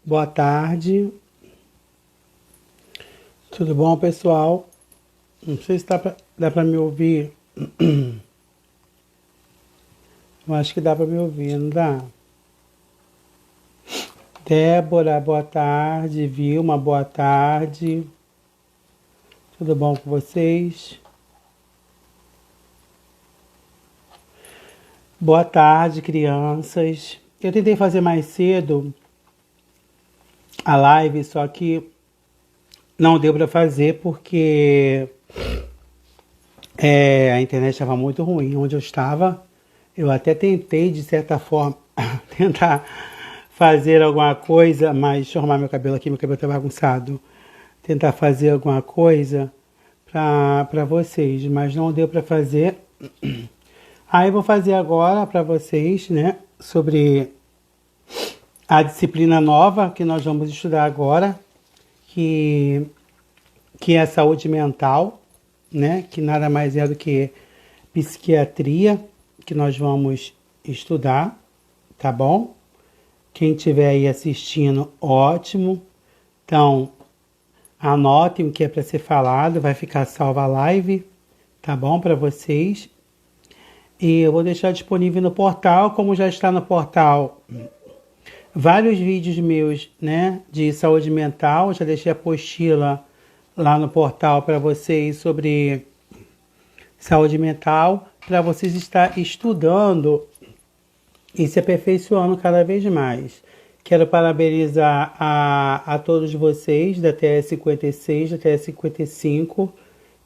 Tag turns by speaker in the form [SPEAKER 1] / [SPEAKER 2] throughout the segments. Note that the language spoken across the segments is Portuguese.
[SPEAKER 1] Boa tarde, tudo bom, pessoal? Não sei se dá pra me ouvir. Eu acho que dá pra me ouvir, não dá? Débora, boa tarde. Vilma, boa tarde. Tudo bom com vocês? Boa tarde, crianças. Eu tentei fazer mais cedo a live, só que não deu pra fazer porque a internet estava muito ruim onde eu estava. Eu até tentei, de certa forma, tentar fazer alguma coisa, mas deixa eu arrumar meu cabelo aqui, meu cabelo tá bagunçado. Tentar fazer alguma coisa para vocês, mas não deu para fazer. Aí eu vou fazer agora para vocês, né, sobre a disciplina nova que nós vamos estudar agora, que, que é a saúde mental, né, que nada mais é do que psiquiatria, que nós vamos estudar, tá bom? Quem estiver aí assistindo, ótimo. Então, anotem o que é para ser falado, vai ficar salva a live, tá bom, para vocês. E eu vou deixar disponível no portal, como já está no portal, vários vídeos meus, né, de saúde mental. Já deixei a apostila lá no portal para vocês sobre saúde mental, para vocês estar estudando e se aperfeiçoando cada vez mais. Quero parabenizar a todos vocês da TS56, da TS55,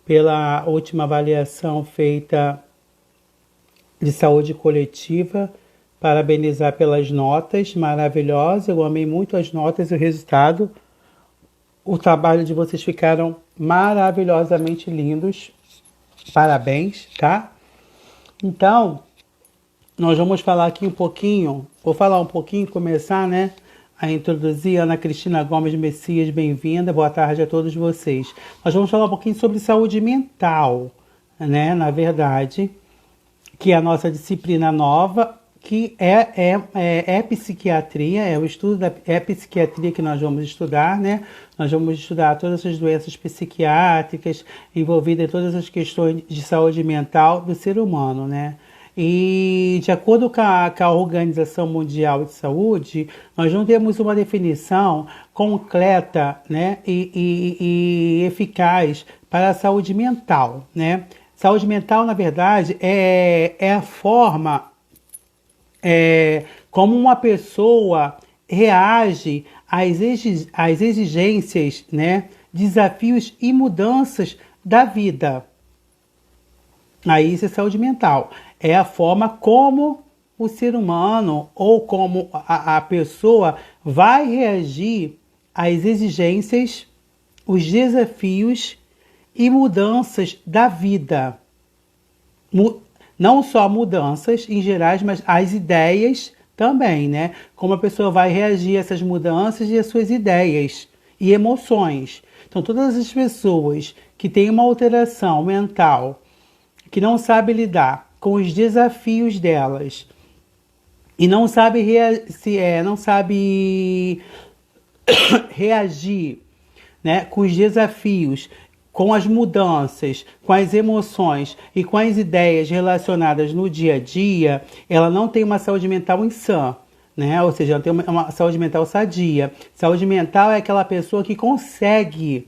[SPEAKER 1] pela última avaliação feita de saúde coletiva. Parabenizar pelas notas maravilhosas. Eu amei muito as notas e o resultado. O trabalho de vocês ficaram maravilhosamente lindos. Parabéns, tá? Então, nós vamos falar aqui um pouquinho, começar, né, a introduzir Ana Cristina Gomes Messias, bem-vinda, boa tarde a todos vocês. Nós vamos falar um pouquinho sobre saúde mental, né, na verdade, que é a nossa disciplina nova, que é psiquiatria, é o estudo é psiquiatria que nós vamos estudar, né? Nós vamos estudar todas as doenças psiquiátricas envolvidas em todas as questões de saúde mental do ser humano, né? E de acordo com a Organização Mundial de Saúde, nós não temos uma definição concreta, né, e eficaz para a saúde mental, né? Saúde mental, na verdade, é a forma como uma pessoa reage às exigências, né, desafios e mudanças da vida. Aí isso é saúde mental. É a forma como o ser humano ou como a pessoa vai reagir às exigências, os desafios e mudanças da vida. Não só mudanças em gerais, mas as ideias também, né? Como a pessoa vai reagir a essas mudanças e as suas ideias e emoções. Então, todas as pessoas que têm uma alteração mental, que não sabem lidar com os desafios delas e não sabe reagir, né, com os desafios, com as mudanças, com as emoções e com as ideias relacionadas no dia a dia, ela não tem uma saúde mental insã, né? Ou seja, ela tem uma saúde mental sadia. Saúde mental é aquela pessoa que consegue,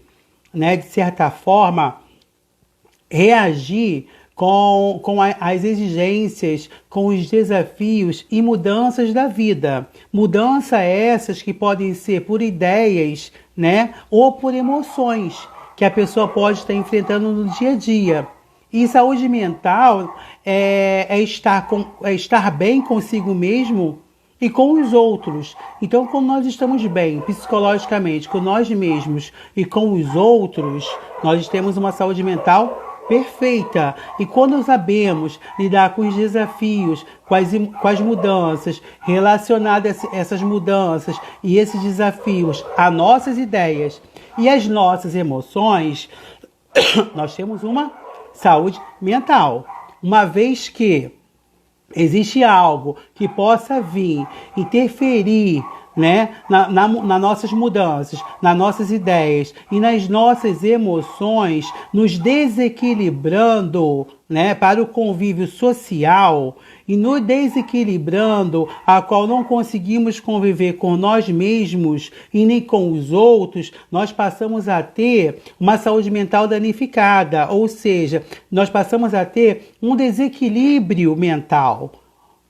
[SPEAKER 1] né, de certa forma, reagir com as exigências, com os desafios e mudanças da vida. Mudanças essas que podem ser por ideias, né, ou por emoções que a pessoa pode estar enfrentando no dia a dia. E saúde mental é estar bem consigo mesmo e com os outros. Então, quando nós estamos bem psicologicamente com nós mesmos e com os outros, nós temos uma saúde mental perfeita. E quando sabemos lidar com os desafios, com as mudanças, relacionadas a essas mudanças e esses desafios, a nossas ideias e as nossas emoções, nós temos uma saúde mental. Uma vez que existe algo que possa vir interferir, né, nas nossas mudanças, nas nossas ideias e nas nossas emoções, nos desequilibrando, né, para o convívio social e nos desequilibrando, a qual não conseguimos conviver com nós mesmos e nem com os outros, nós passamos a ter uma saúde mental danificada, ou seja, nós passamos a ter um desequilíbrio mental,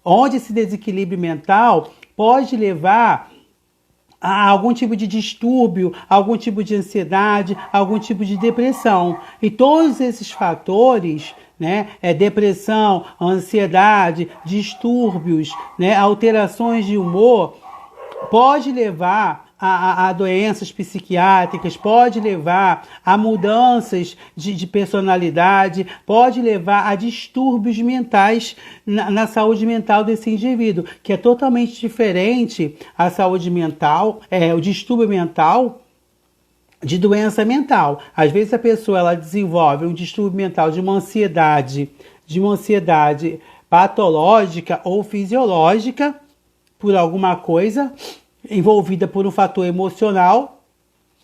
[SPEAKER 1] onde esse desequilíbrio mental pode levar a algum tipo de distúrbio, algum tipo de ansiedade, algum tipo de depressão. E todos esses fatores, né, depressão, ansiedade, distúrbios, né, alterações de humor, pode levar a doenças psiquiátricas, pode levar a mudanças de personalidade, pode levar a distúrbios mentais na saúde mental desse indivíduo, que é totalmente diferente a saúde mental, o distúrbio mental de doença mental. Às vezes a pessoa ela desenvolve um distúrbio mental de uma ansiedade patológica ou fisiológica por alguma coisa envolvida por um fator emocional,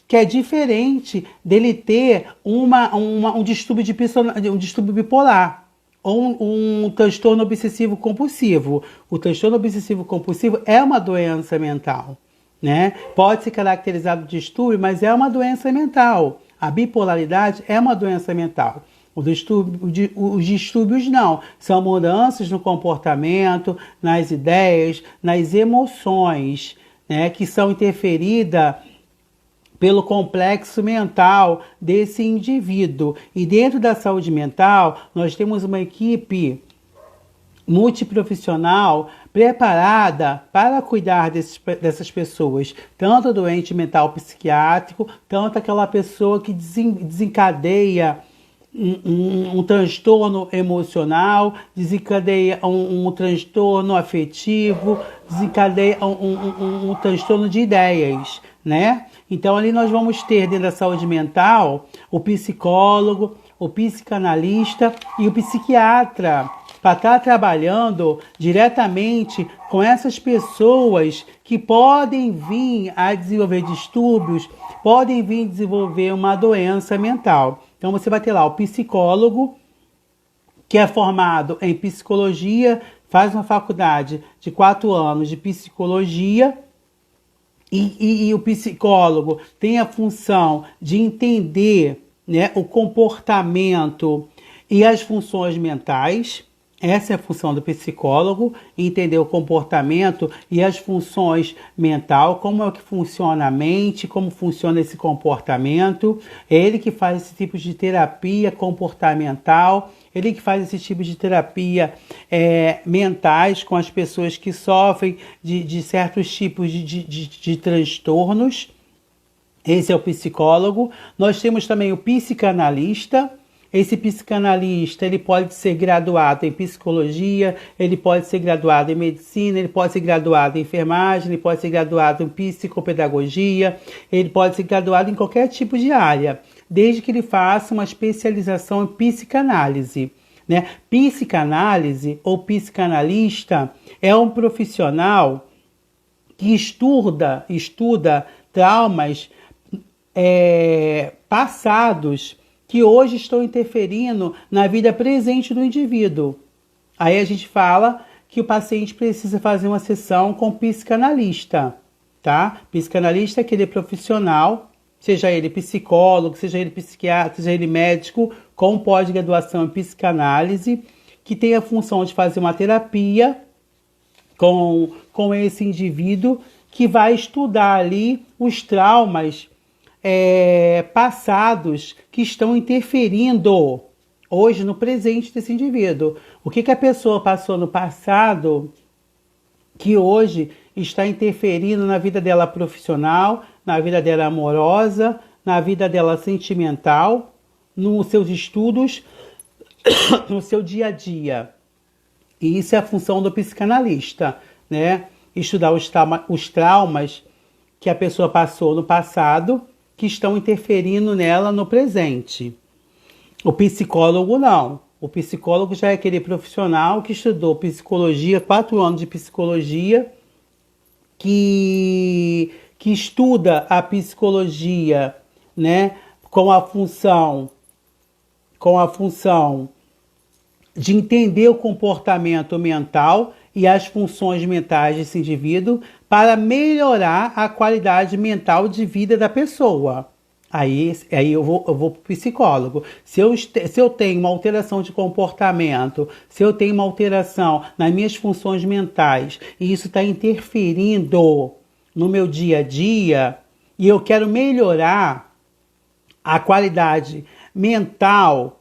[SPEAKER 1] que é diferente dele ter um distúrbio um distúrbio bipolar ou um transtorno obsessivo compulsivo. O transtorno obsessivo compulsivo é uma doença mental, né? Pode ser caracterizado de distúrbio, mas é uma doença mental. A bipolaridade é uma doença mental. Os distúrbios não, são mudanças no comportamento, nas ideias, nas emoções, né, que são interferidas pelo complexo mental desse indivíduo. E dentro da saúde mental, nós temos uma equipe multiprofissional preparada para cuidar dessas pessoas, tanto o doente mental psiquiátrico, tanto aquela pessoa que desencadeia um transtorno emocional, desencadeia um transtorno afetivo, desencadeia um transtorno de ideias, né? Então ali nós vamos ter dentro da saúde mental o psicólogo, o psicanalista e o psiquiatra para estar trabalhando diretamente com essas pessoas que podem vir a desenvolver distúrbios, podem vir a desenvolver uma doença mental. Então você vai ter lá o psicólogo, que é formado em psicologia, faz uma faculdade de 4 anos de psicologia, e o psicólogo tem a função de entender, né, o comportamento e as funções mentais. Essa é a função do psicólogo, entender o comportamento e as funções mental, como é que funciona a mente, como funciona esse comportamento. É ele que faz esse tipo de terapia comportamental, ele que faz esse tipo de terapia mentais com as pessoas que sofrem de certos tipos de transtornos. Esse é o psicólogo. Nós temos também o psicanalista. Esse psicanalista, ele pode ser graduado em psicologia, ele pode ser graduado em medicina, ele pode ser graduado em enfermagem, ele pode ser graduado em psicopedagogia, ele pode ser graduado em qualquer tipo de área, desde que ele faça uma especialização em psicanálise, né? Psicanálise ou psicanalista é um profissional que estuda traumas passados que hoje estão interferindo na vida presente do indivíduo. Aí a gente fala que o paciente precisa fazer uma sessão com psicanalista, tá? Psicanalista é aquele profissional, seja ele psicólogo, seja ele psiquiatra, seja ele médico, com pós-graduação em psicanálise, que tem a função de fazer uma terapia com esse indivíduo, que vai estudar ali os traumas passados que estão interferindo hoje no presente desse indivíduo. O que a pessoa passou no passado que hoje está interferindo na vida dela profissional, na vida dela amorosa, na vida dela sentimental, nos seus estudos, no seu dia a dia. E isso é a função do psicanalista, né? Estudar os traumas que a pessoa passou no passado, que estão interferindo nela no presente. O psicólogo não. O psicólogo já é aquele profissional que estudou psicologia, 4 anos de psicologia, que estuda a psicologia, né, com a função de entender o comportamento mental e as funções mentais desse indivíduo para melhorar a qualidade mental de vida da pessoa. Aí eu vou para o psicólogo. Se eu tenho uma alteração de comportamento, se eu tenho uma alteração nas minhas funções mentais, e isso está interferindo no meu dia a dia, e eu quero melhorar a qualidade mental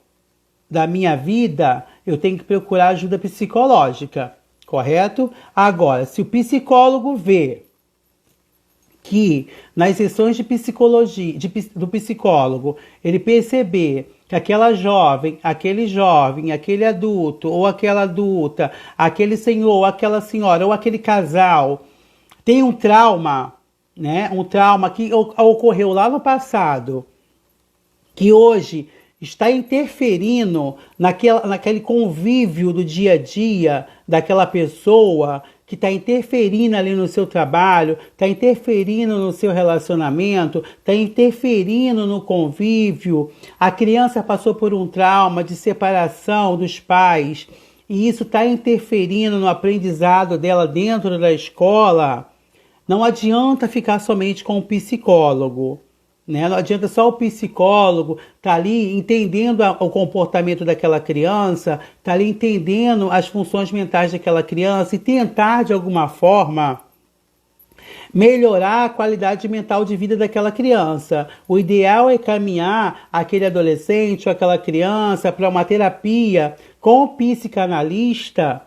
[SPEAKER 1] da minha vida, eu tenho que procurar ajuda psicológica, correto? Agora, se o psicólogo vê que nas sessões de psicologia do psicólogo ele perceber que aquela jovem, aquele adulto ou aquela adulta, aquele senhor ou aquela senhora ou aquele casal tem um trauma, né? Um trauma que ocorreu lá no passado, que hoje está interferindo naquele convívio do dia a dia daquela pessoa, que está interferindo ali no seu trabalho, está interferindo no seu relacionamento, está interferindo no convívio. A criança passou por um trauma de separação dos pais e isso está interferindo no aprendizado dela dentro da escola. Não adianta ficar somente com o psicólogo. Né? Não adianta só o psicólogo estar ali entendendo o comportamento daquela criança, estar ali entendendo as funções mentais daquela criança e tentar, de alguma forma, melhorar a qualidade mental de vida daquela criança. O ideal é caminhar aquele adolescente ou aquela criança para uma terapia com o psicanalista,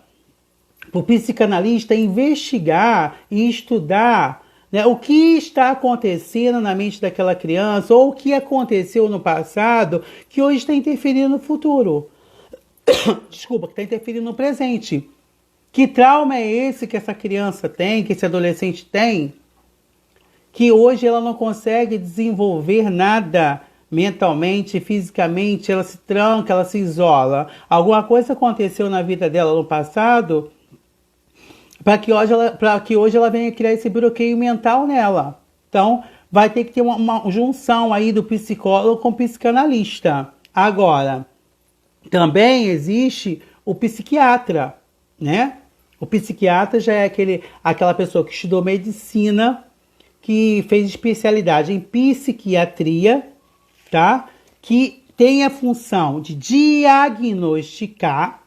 [SPEAKER 1] para o psicanalista investigar e estudar, né, o que está acontecendo na mente daquela criança ou o que aconteceu no passado que hoje está interferindo no futuro. Desculpa, que está interferindo no presente. Que trauma é esse que essa criança tem, que esse adolescente tem, que hoje ela não consegue desenvolver nada mentalmente, fisicamente, ela se tranca, ela se isola. Alguma coisa aconteceu na vida dela no passado para que hoje ela venha criar esse bloqueio mental nela. Então, vai ter que ter uma junção aí do psicólogo com o psicanalista. Agora, também existe o psiquiatra, né? O psiquiatra já é aquela pessoa que estudou medicina, que fez especialidade em psiquiatria, tá? Que tem a função de diagnosticar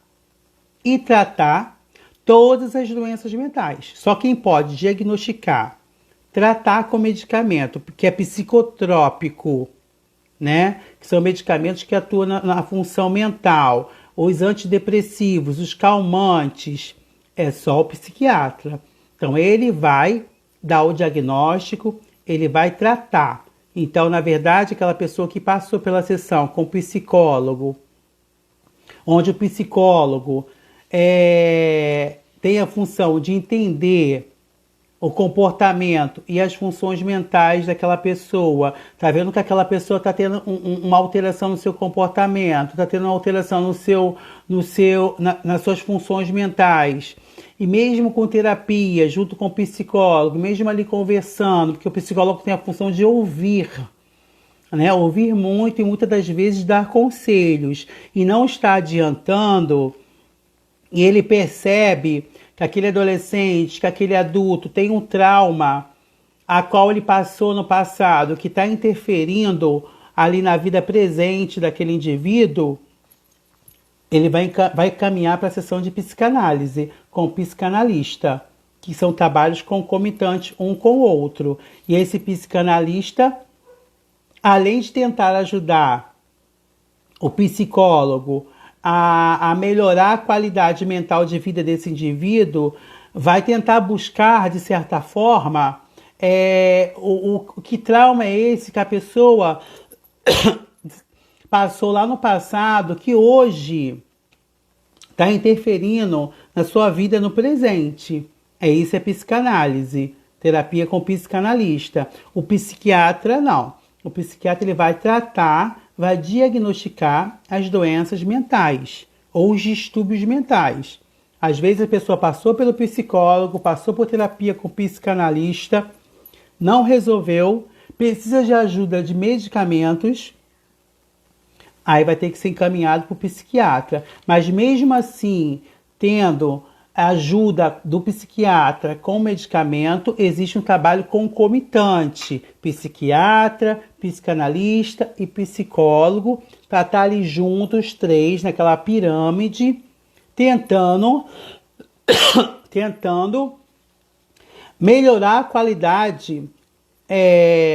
[SPEAKER 1] e tratar todas as doenças mentais. Só quem pode diagnosticar, tratar com medicamento, que é psicotrópico, né? Que são medicamentos que atuam na função mental. Os antidepressivos, os calmantes, é só o psiquiatra. Então, ele vai dar o diagnóstico, ele vai tratar. Então, na verdade, aquela pessoa que passou pela sessão com o psicólogo, onde o psicólogo tem a função de entender o comportamento e as funções mentais daquela pessoa. Tá vendo que aquela pessoa está tendo uma alteração no seu comportamento, está tendo uma alteração nas suas funções mentais. E mesmo com terapia, junto com o psicólogo, mesmo ali conversando, porque o psicólogo tem a função de ouvir, né? Ouvir muito e muitas das vezes dar conselhos. E não está adiantando, e ele percebe que aquele adolescente, que aquele adulto tem um trauma a qual ele passou no passado, que está interferindo ali na vida presente daquele indivíduo, ele vai caminhar para a sessão de psicanálise com o psicanalista, que são trabalhos concomitantes um com o outro. E esse psicanalista, além de tentar ajudar o psicólogo a melhorar a qualidade mental de vida desse indivíduo, vai tentar buscar, de certa forma, que trauma é esse que a pessoa passou lá no passado, que hoje está interferindo na sua vida no presente. Isso é psicanálise, terapia com psicanalista. O psiquiatra, não. O psiquiatra ele vai tratar, vai diagnosticar as doenças mentais, ou os distúrbios mentais. Às vezes a pessoa passou pelo psicólogo, passou por terapia com psicanalista, não resolveu, precisa de ajuda de medicamentos, aí vai ter que ser encaminhado para o psiquiatra. Mas mesmo assim, tendo a ajuda do psiquiatra com medicamento, existe um trabalho concomitante. Psiquiatra, psicanalista e psicólogo, para estar ali juntos, três, naquela pirâmide, tentando melhorar a qualidade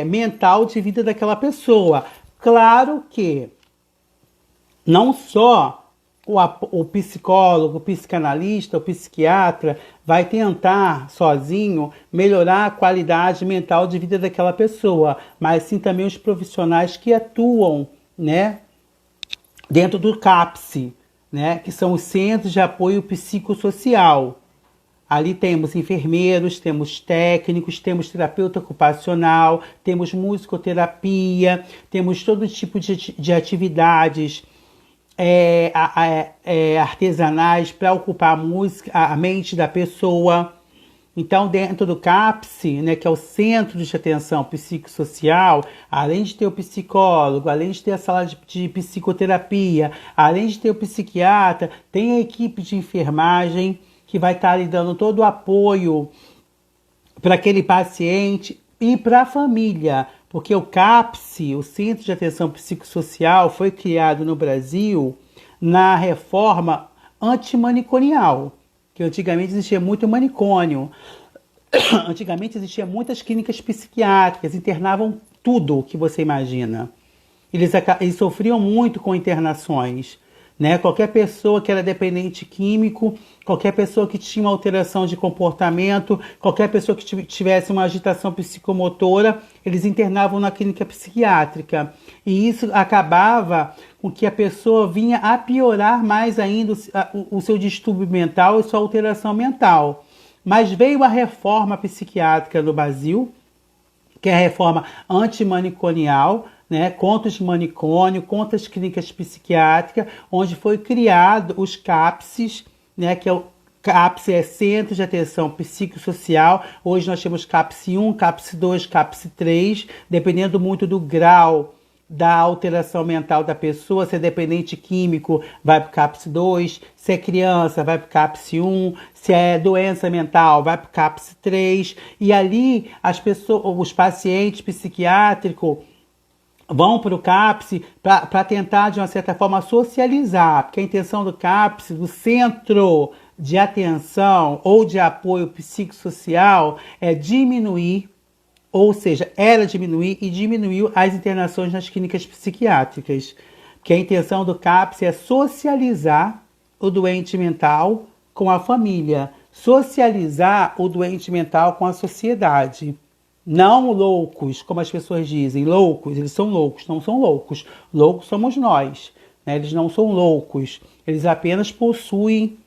[SPEAKER 1] mental de vida daquela pessoa. Claro que não só o psicólogo, o psicanalista, o psiquiatra vai tentar sozinho melhorar a qualidade mental de vida daquela pessoa, mas sim também os profissionais que atuam, né, dentro do CAPS, né, que são os Centros de Apoio Psicossocial. Ali temos enfermeiros, temos técnicos, temos terapeuta ocupacional, temos musicoterapia, temos todo tipo de atividades artesanais para ocupar a mente da pessoa. Então, dentro do CAPS, né, que é o Centro de Atenção Psicossocial, além de ter o psicólogo, além de ter a sala de psicoterapia, além de ter o psiquiatra, tem a equipe de enfermagem que vai estar lhe dando todo o apoio para aquele paciente e para a família. Porque o CAPS, o Centro de Atenção Psicossocial, foi criado no Brasil na reforma antimanicomial, que antigamente existia muito manicômio. Antigamente existiam muitas clínicas psiquiátricas, internavam tudo que você imagina. Eles sofriam muito com internações, né? Qualquer pessoa que era dependente químico, qualquer pessoa que tinha uma alteração de comportamento, qualquer pessoa que tivesse uma agitação psicomotora, eles internavam na clínica psiquiátrica. E isso acabava com que a pessoa vinha a piorar mais ainda o seu distúrbio mental e sua alteração mental. Mas veio a reforma psiquiátrica no Brasil, que é a reforma antimanicomial, né, contra os manicômios, contra as clínicas psiquiátricas, onde foi criado os CAPS, né, que é o CAPS é Centro de Atenção Psicossocial. Hoje nós temos CAPS 1, CAPS 2, CAPS 3, dependendo muito do grau da alteração mental da pessoa. Se é dependente químico, vai para o CAPS 2, se é criança, vai para o CAPS 1, se é doença mental, vai para o CAPS 3, e ali os pacientes psiquiátricos vão para o CAPS para tentar, de uma certa forma, socializar, porque a intenção do CAPS, do Centro de Atenção ou de Apoio Psicossocial, é diminuir, ou seja, era diminuir e diminuiu as internações nas clínicas psiquiátricas, porque a intenção do CAPS é socializar o doente mental com a família, socializar o doente mental com a sociedade. Não loucos, como as pessoas dizem, loucos, eles são loucos, não são loucos. Loucos somos nós, né? Eles não são loucos, eles apenas possuem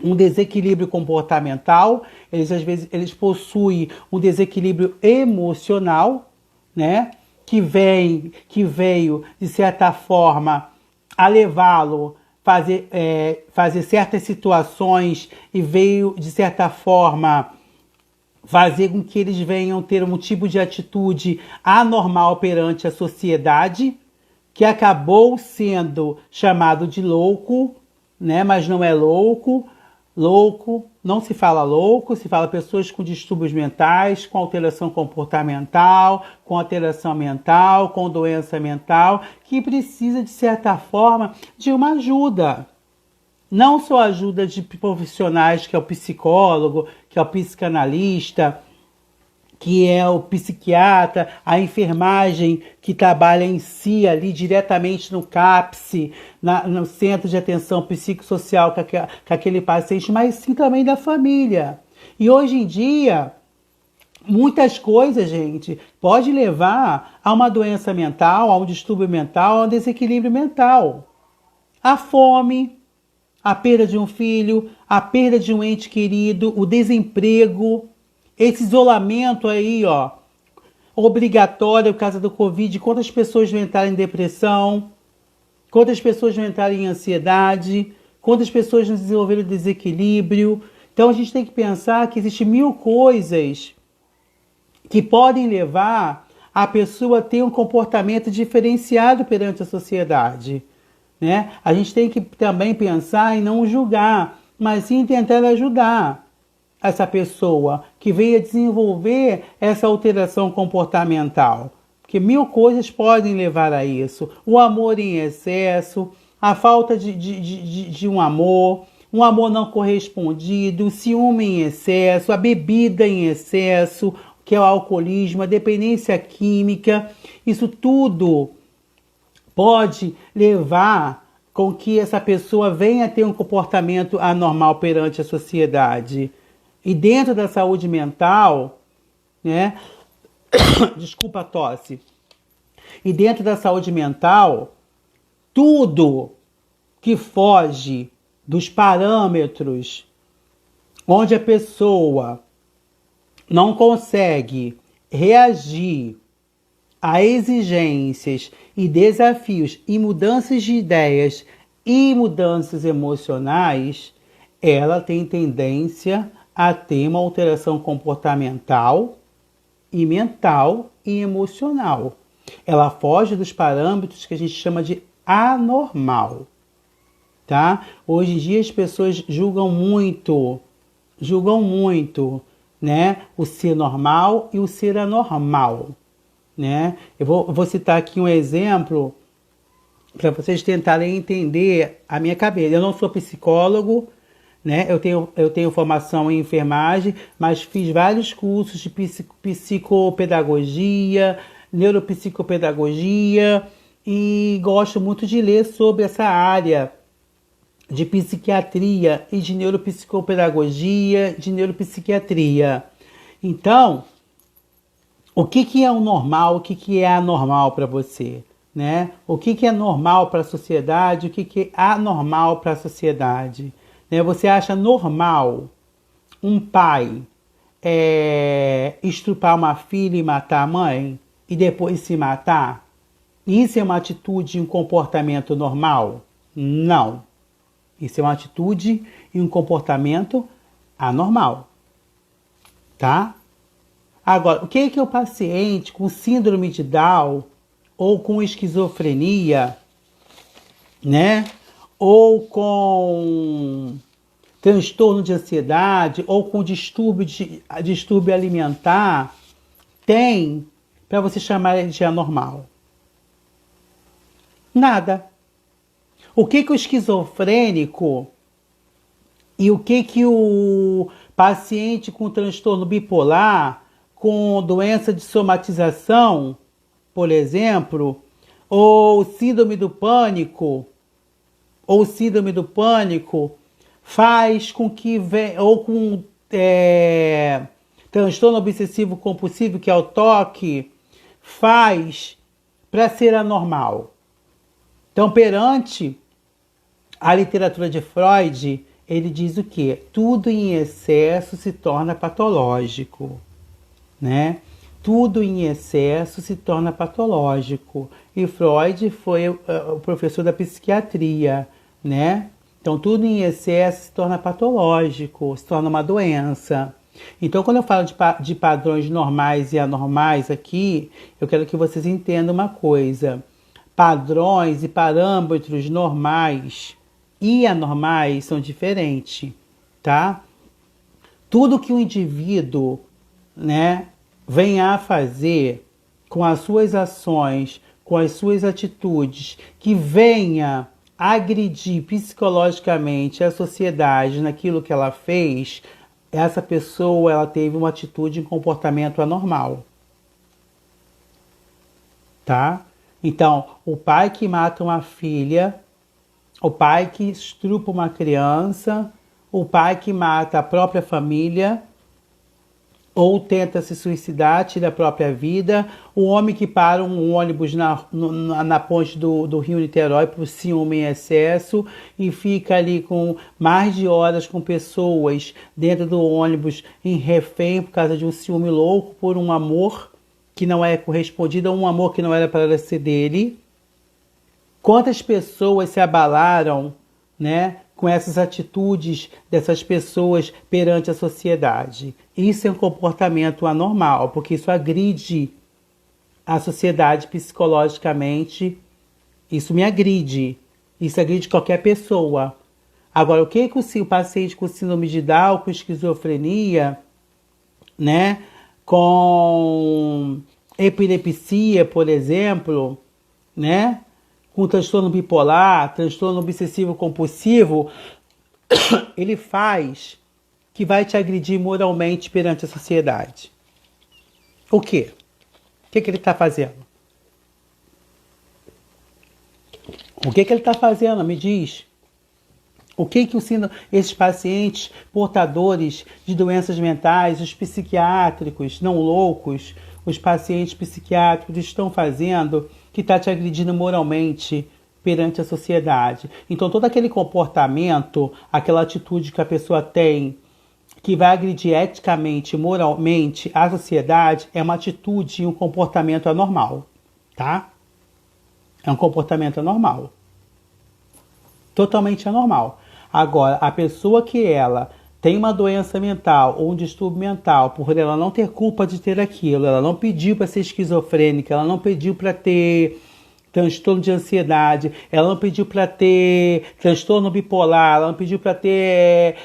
[SPEAKER 1] um desequilíbrio comportamental, às vezes eles possuem um desequilíbrio emocional, né? Que veio, de certa forma, a levá-lo fazer certas situações e veio, de certa forma, fazer com que eles venham ter um tipo de atitude anormal perante a sociedade, que acabou sendo chamado de louco, né? Mas não é louco. Louco, não se fala louco, se fala pessoas com distúrbios mentais, com alteração comportamental, com alteração mental, com doença mental, que precisa, de certa forma, de uma ajuda. Não só ajuda de profissionais, que é o psicólogo, que é o psicanalista, que é o psiquiatra, a enfermagem que trabalha em si ali diretamente no CAPS, no Centro de Atenção Psicossocial com aquele paciente, mas sim também da família. E hoje em dia, muitas coisas, gente, pode levar a uma doença mental, a um distúrbio mental, a um desequilíbrio mental. A fome, a perda de um filho, a perda de um ente querido, o desemprego, esse isolamento aí, ó, obrigatório por causa do Covid. Quantas pessoas vão entrar em depressão? Quantas pessoas vão entrar em ansiedade? quantas pessoas não desenvolveram desequilíbrio. Então a gente tem que pensar que existem 1000 coisas que podem levar a pessoa a ter um comportamento diferenciado perante a sociedade, né? A gente tem que também pensar em não julgar, mas sim tentar ajudar essa pessoa que veio a desenvolver essa alteração comportamental. Porque 1000 coisas podem levar a isso. O amor em excesso, a falta de um amor não correspondido, o ciúme em excesso, a bebida em excesso, que é o alcoolismo, a dependência química. Isso tudo pode levar com que essa pessoa venha a ter um comportamento anormal perante a sociedade. E dentro da saúde mental, né? Desculpa a tosse. E dentro da saúde mental, tudo que foge dos parâmetros onde a pessoa não consegue reagir a exigências e desafios e mudanças de ideias e mudanças emocionais, ela tem tendência a ter uma alteração comportamental e mental e emocional. Ela foge dos parâmetros que a gente chama de anormal, tá? Hoje em dia as pessoas julgam muito, né? O ser normal e o ser anormal, né? Eu vou citar aqui um exemplo para vocês tentarem entender a minha cabeça. Eu não sou psicólogo, né? Eu tenho formação em enfermagem, mas fiz vários cursos de psicopedagogia, neuropsicopedagogia e gosto muito de ler sobre essa área de psiquiatria e de neuropsicopedagogia, de neuropsiquiatria. Então, o que é o normal, o que é anormal para você, né? O que é normal para a sociedade, o que é anormal para a sociedade, né? Você acha normal um pai estrupar uma filha e matar a mãe e depois se matar? Isso é uma atitude e um comportamento normal? Não. Isso é uma atitude e um comportamento anormal, tá? Agora, o que é o paciente com síndrome de Down ou com esquizofrenia, né? Ou com transtorno de ansiedade ou com distúrbio alimentar tem para você chamar ele de anormal? Nada. O que o esquizofrênico e o que o paciente com transtorno bipolar, com doença de somatização, por exemplo, ou síndrome do pânico, faz com que ou com transtorno obsessivo compulsivo, que é o TOC, faz para ser anormal. Então, perante a literatura de Freud, ele diz o quê? Tudo em excesso se torna patológico, né? Tudo em excesso se torna patológico. E Freud foi o professor da psiquiatria, né? Então, tudo em excesso se torna patológico, se torna uma doença. Então, quando eu falo de padrões normais e anormais aqui, eu quero que vocês entendam uma coisa. Padrões e parâmetros normais e anormais são diferentes, tá? Tudo que o indivíduo, né, vem a fazer com as suas ações, com as suas atitudes, que venha agredir psicologicamente a sociedade naquilo que ela fez, essa pessoa ela teve uma atitude e um comportamento anormal, tá? Então, o pai que mata uma filha, o pai que estrupa uma criança, o pai que mata a própria família, ou tenta se suicidar, tira a própria vida, o homem que para um ônibus na ponte do Rio Niterói por ciúme em excesso e fica ali com mais de horas com pessoas dentro do ônibus em refém por causa de um ciúme louco, por um amor que não é correspondido, a um amor que não era para ser dele. Quantas pessoas se abalaram, né, com essas atitudes dessas pessoas perante a sociedade. Isso é um comportamento anormal, porque isso agride a sociedade psicologicamente, isso me agride, isso agride qualquer pessoa. Agora, o que o paciente com síndrome de Down, com esquizofrenia, né, com epilepsia, por exemplo, né, com transtorno bipolar, transtorno obsessivo compulsivo, ele faz que vai te agredir moralmente perante a sociedade. O quê? O que ele está fazendo? O que ele está fazendo? Me diz. O que esses pacientes portadores de doenças mentais, os psiquiátricos, não loucos, os pacientes psiquiátricos estão fazendo que está te agredindo moralmente perante a sociedade? Então, todo aquele comportamento, aquela atitude que a pessoa tem que vai agredir eticamente, moralmente a sociedade, é uma atitude e um comportamento anormal, tá? É um comportamento anormal. Totalmente anormal. Agora, a pessoa que ela tem uma doença mental ou um distúrbio mental, por ela não ter culpa de ter aquilo, ela não pediu para ser esquizofrênica, ela não pediu para ter transtorno de ansiedade, ela não pediu para ter transtorno bipolar, ela não pediu para ter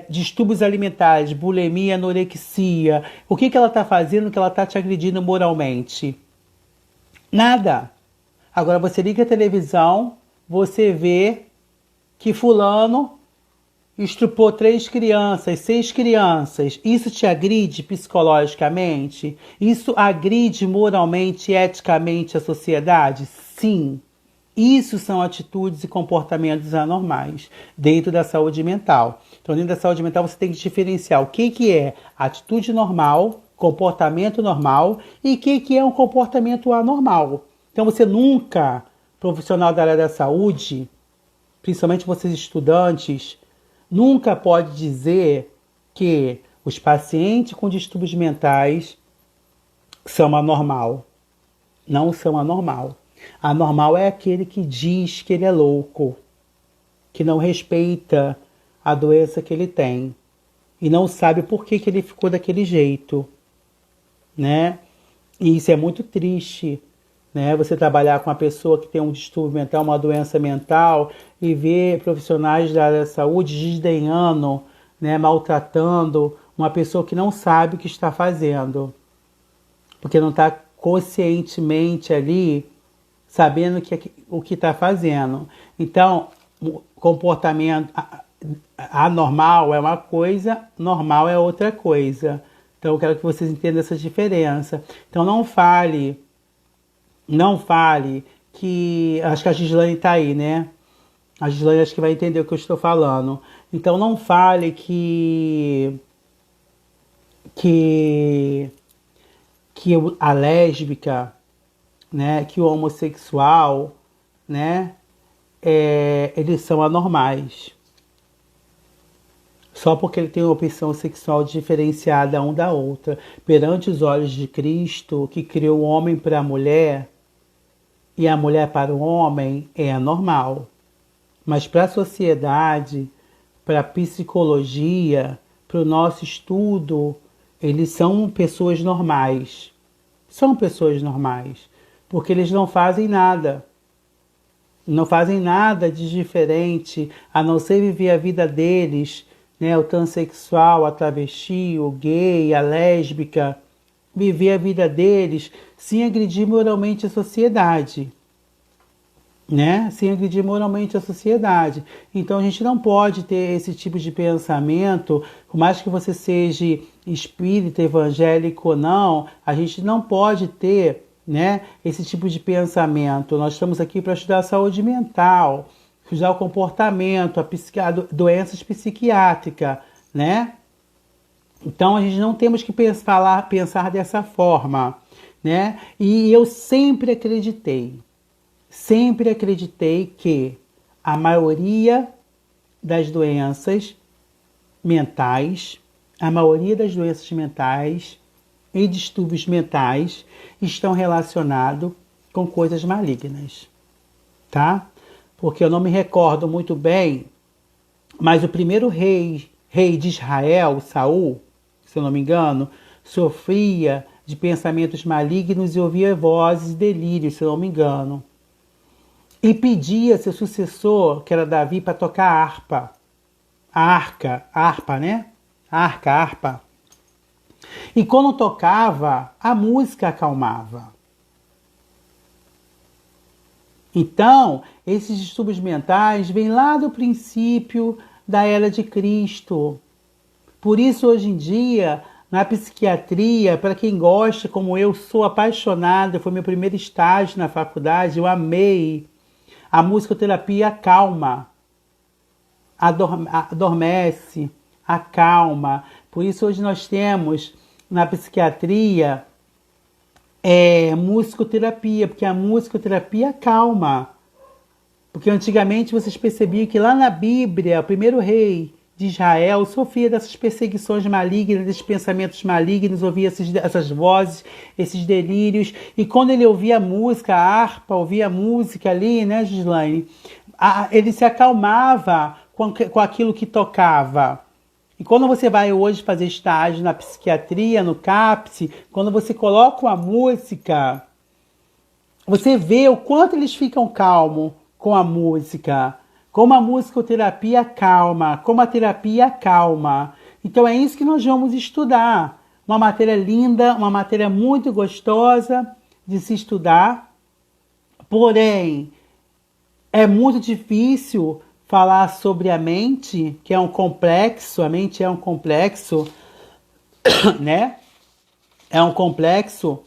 [SPEAKER 1] distúrbios alimentares, bulimia, anorexia. O que ela está fazendo que ela está te agredindo moralmente? Nada. Agora você liga a televisão, você vê que fulano estrupou 3 crianças, 6 crianças. Isso te agride psicologicamente? Isso agride moralmente e eticamente a sociedade? Sim. Isso são atitudes e comportamentos anormais dentro da saúde mental. Então, dentro da saúde mental, você tem que diferenciar o que é atitude normal, comportamento normal e o que é um comportamento anormal. Então, você nunca, profissional da área da saúde, principalmente vocês estudantes, nunca pode dizer que os pacientes com distúrbios mentais são anormal. Não são anormal. Anormal é aquele que diz que ele é louco, que não respeita a doença que ele tem e não sabe por que ele ficou daquele jeito, né? E isso é muito triste, né? Você trabalhar com uma pessoa que tem um distúrbio mental, uma doença mental, e ver profissionais da área da saúde desdenhando, né, maltratando uma pessoa que não sabe o que está fazendo, porque não está conscientemente ali sabendo o que está fazendo. Então, o comportamento anormal é uma coisa, normal é outra coisa. Então, eu quero que vocês entendam essa diferença. Então, não fale que... Acho que a Gislane está aí, né? A Gislane acho que vai entender o que eu estou falando. Então, não fale que a lésbica, né, que o homossexual, né, eles são anormais. Só porque ele tem uma opção sexual diferenciada um da outra. Perante os olhos de Cristo, que criou o homem para a mulher e a mulher para o homem, é anormal. Mas para a sociedade, para a psicologia, para o nosso estudo, eles são pessoas normais. São pessoas normais. Porque eles não fazem nada. Não fazem nada de diferente, a não ser viver a vida deles, né? O transexual, a travesti, o gay, a lésbica, viver a vida deles sem agredir moralmente a sociedade. Né? Sem agredir moralmente a sociedade. Então a gente não pode ter esse tipo de pensamento, por mais que você seja espírita, evangélico ou não, a gente não pode ter, né, esse tipo de pensamento. Nós estamos aqui para estudar a saúde mental, estudar o comportamento, doenças psiquiátricas, né? Então a gente não temos que pensar dessa forma, né? E eu sempre acreditei que a maioria das doenças mentais, e distúrbios mentais estão relacionados com coisas malignas, tá? Porque eu não me recordo muito bem Mas o primeiro rei de Israel, Saul, se eu não me engano, sofria de pensamentos malignos e ouvia vozes e delírios, se eu não me engano. E pedia seu sucessor, que era Davi, para tocar harpa. Harpa, né? Harpa. E quando tocava, a música acalmava. Então, esses distúrbios mentais vêm lá do princípio da era de Cristo. Por isso, hoje em dia, na psiquiatria, para quem gosta, como eu, sou apaixonada, foi meu primeiro estágio na faculdade, eu amei. A musicoterapia acalma, adormece, acalma. Por isso, hoje nós temos na psiquiatria musicoterapia, porque a musicoterapia acalma. Porque antigamente vocês percebiam que lá na Bíblia, o primeiro rei de Israel sofria dessas perseguições malignas, desses pensamentos malignos, ouvia essas vozes, esses delírios. E quando ele ouvia a música, a harpa, ouvia a música ali, né, Gislaine? Ele se acalmava com aquilo que tocava. E quando você vai hoje fazer estágio na psiquiatria, no CAPS, quando você coloca uma música, você vê o quanto eles ficam calmos com a música, como a musicoterapia calma, como a terapia calma. Então é isso que nós vamos estudar. Uma matéria linda, uma matéria muito gostosa de se estudar. Porém, é muito difícil falar sobre a mente, que é um complexo, a mente é um complexo, né? É um complexo.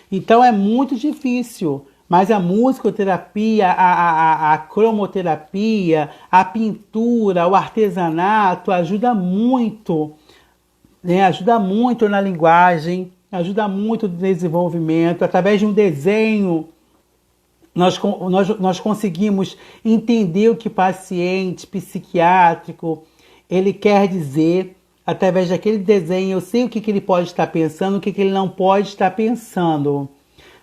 [SPEAKER 1] Então é muito difícil. Mas a musicoterapia, a cromoterapia, a pintura, o artesanato ajuda muito, né? Ajuda muito na linguagem, ajuda muito no desenvolvimento. Através de um desenho, nós conseguimos entender o que o paciente psiquiátrico ele quer dizer. Através daquele desenho, eu sei o que ele pode estar pensando, o que ele não pode estar pensando.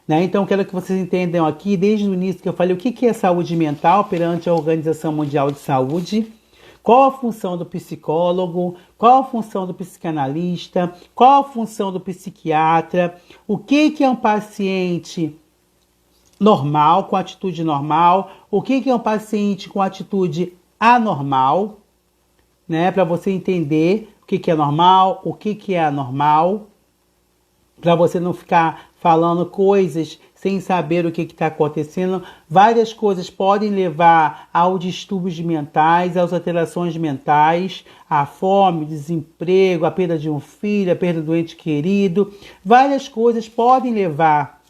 [SPEAKER 1] Né? Então, quero que vocês entendam aqui, desde o início que eu falei, o que é saúde mental perante a Organização Mundial de Saúde, qual a função do psicólogo, qual a função do psicanalista, qual a função do psiquiatra, o que é um paciente normal, com atitude normal, o que é um paciente com atitude anormal, né? Para você entender o que é normal, o que é anormal, para você não ficar falando coisas sem saber o que está acontecendo. Várias coisas podem levar aos distúrbios mentais, às alterações mentais, à fome, desemprego, a perda de um filho, a perda do ente querido. Várias coisas podem levar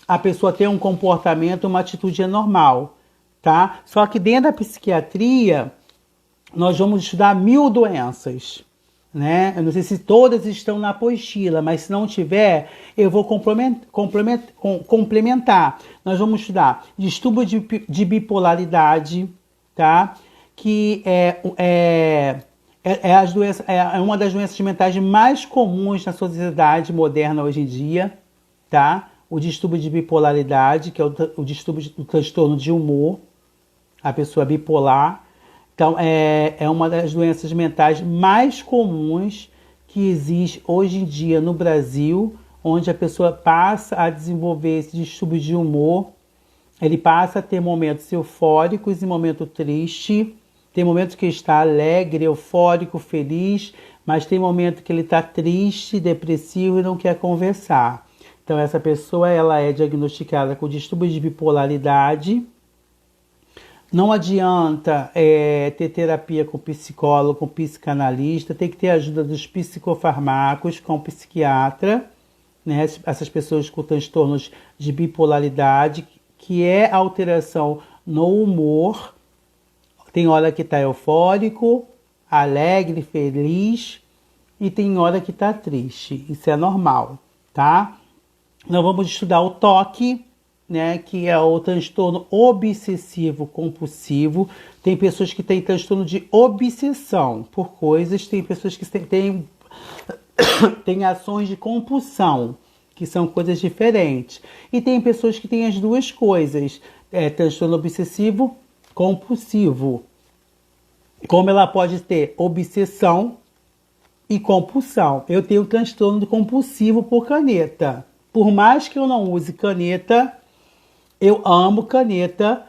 [SPEAKER 1] a pessoa a ter um comportamento, uma atitude anormal, tá? Só que dentro da psiquiatria, nós vamos estudar 1000 doenças. Né? Eu não sei se todas estão na apostila, mas se não tiver, eu vou complementar. Nós vamos estudar distúrbio de bipolaridade, tá? Que é uma das doenças mentais mais comuns na sociedade moderna hoje em dia, tá? O distúrbio de bipolaridade, que é o distúrbio do transtorno de humor, a pessoa bipolar. Então, é uma das doenças mentais mais comuns que existe hoje em dia no Brasil, onde a pessoa passa a desenvolver esse distúrbio de humor. Ele passa a ter momentos eufóricos e momentos tristes. Tem momentos que ele está alegre, eufórico, feliz, mas tem momentos que ele está triste, depressivo e não quer conversar. Então, essa pessoa ela é diagnosticada com distúrbio de bipolaridade. Não adianta ter terapia com psicólogo, com psicanalista, tem que ter ajuda dos psicofarmacos, com psiquiatra, né? Essas pessoas com transtornos de bipolaridade, que é alteração no humor. Tem hora que está eufórico, alegre, feliz, e tem hora que está triste. Isso é normal, tá? Nós vamos estudar o toque, né, que é o transtorno obsessivo compulsivo. Tem pessoas que têm transtorno de obsessão por coisas, tem pessoas que têm ações de compulsão, que são coisas diferentes. E tem pessoas que têm as duas coisas, transtorno obsessivo compulsivo. como ela pode ter obsessão e compulsão. Eu tenho transtorno compulsivo por caneta. Por mais que eu não use caneta, eu amo caneta.